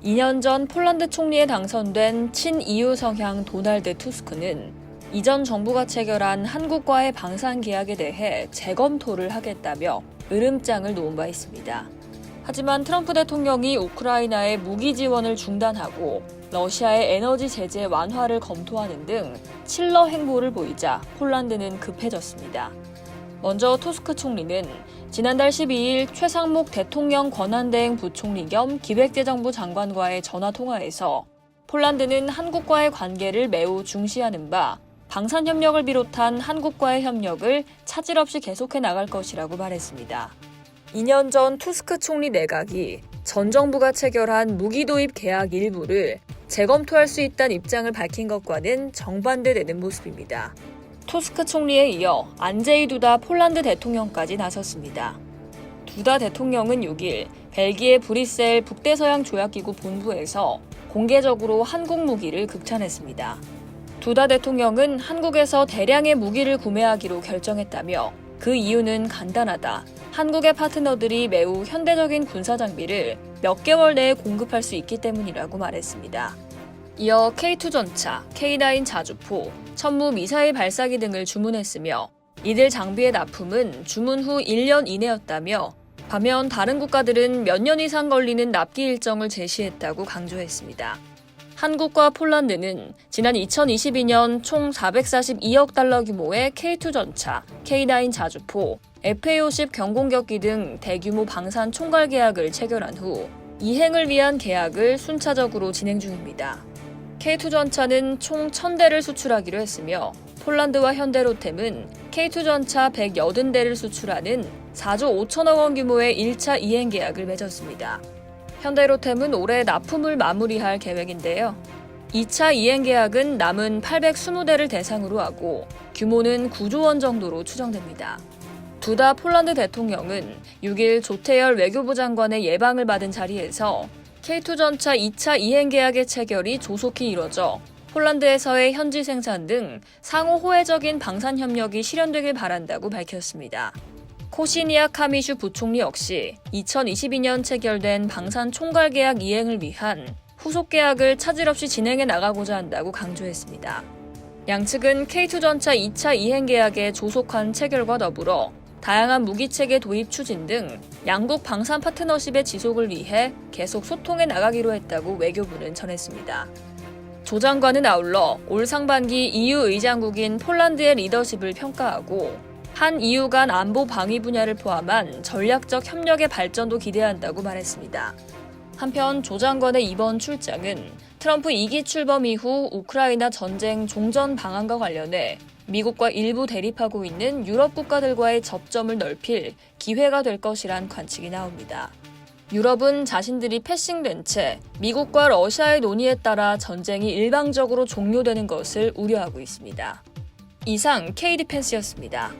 2년 전 폴란드 총리에 당선된 친EU 성향 도널드 투스크는 이전 정부가 체결한 한국과의 방산 계약에 대해 재검토를 하겠다며 으름장을 놓은 바 있습니다. 하지만 트럼프 대통령이 우크라이나의 무기 지원을 중단하고 러시아의 에너지 제재 완화를 검토하는 등 칠러 행보를 보이자 폴란드는 급해졌습니다. 먼저 투스크 총리는 지난달 12일 최상목 대통령 권한대행 부총리 겸 기획재정부 장관과의 전화통화에서 폴란드는 한국과의 관계를 매우 중시하는 바 방산협력을 비롯한 한국과의 협력을 차질 없이 계속해 나갈 것이라고 말했습니다. 2년 전 투스크 총리 내각이 전 정부가 체결한 무기 도입 계약 일부를 재검토할 수 있다는 입장을 밝힌 것과는 정반대되는 모습입니다. 투스크 총리에 이어 안제이 두다 폴란드 대통령까지 나섰습니다. 두다 대통령은 6일 벨기에 브뤼셀 북대서양 조약기구 본부에서 공개적으로 한국 무기를 극찬했습니다. 두다 대통령은 한국에서 대량의 무기를 구매하기로 결정했다며 그 이유는 간단하다. 한국의 파트너들이 매우 현대적인 군사장비를 몇 개월 내에 공급할 수 있기 때문이라고 말했습니다. 이어 K2 전차, K9 자주포, 천무 미사일 발사기 등을 주문했으며 이들 장비의 납품은 주문 후 1년 이내였다며 반면 다른 국가들은 몇 년 이상 걸리는 납기 일정을 제시했다고 강조했습니다. 한국과 폴란드는 지난 2022년 총 442억 달러 규모의 K2 전차, K9 자주포, FA-50 경공격기 등 대규모 방산 총괄 계약을 체결한 후 이행을 위한 계약을 순차적으로 진행 중입니다. K2 전차는 총 1,000대를 수출하기로 했으며 폴란드와 현대로템은 K2 전차 180대를 수출하는 4조 5천억 원 규모의 1차 이행 계약을 맺었습니다. 현대로템은 올해 납품을 마무리할 계획인데요. 2차 이행 계약은 남은 820대를 대상으로 하고 규모는 9조 원 정도로 추정됩니다. 두다 폴란드 대통령은 6일 조태열 외교부 장관의 예방을 받은 자리에서 K2 전차 2차 이행 계약의 체결이 조속히 이뤄져 폴란드에서의 현지 생산 등 상호 호혜적인 방산 협력이 실현되길 바란다고 밝혔습니다. 코시니아 카미슈 부총리 역시 2022년 체결된 방산 총괄 계약 이행을 위한 후속 계약을 차질 없이 진행해 나가고자 한다고 강조했습니다. 양측은 K2 전차 2차 이행 계약의 조속한 체결과 더불어 다양한 무기체계 도입 추진 등 양국 방산 파트너십의 지속을 위해 계속 소통해 나가기로 했다고 외교부는 전했습니다. 조 장관은 아울러 올 상반기 EU 의장국인 폴란드의 리더십을 평가하고 한 EU 간 안보 방위 분야를 포함한 전략적 협력의 발전도 기대한다고 말했습니다. 한편 조 장관의 이번 출장은 트럼프 2기 출범 이후 우크라이나 전쟁 종전 방안과 관련해 미국과 일부 대립하고 있는 유럽 국가들과의 접점을 넓힐 기회가 될 것이란 관측이 나옵니다. 유럽은 자신들이 패싱된 채 미국과 러시아의 논의에 따라 전쟁이 일방적으로 종료되는 것을 우려하고 있습니다. 이상 K디펜스였습니다.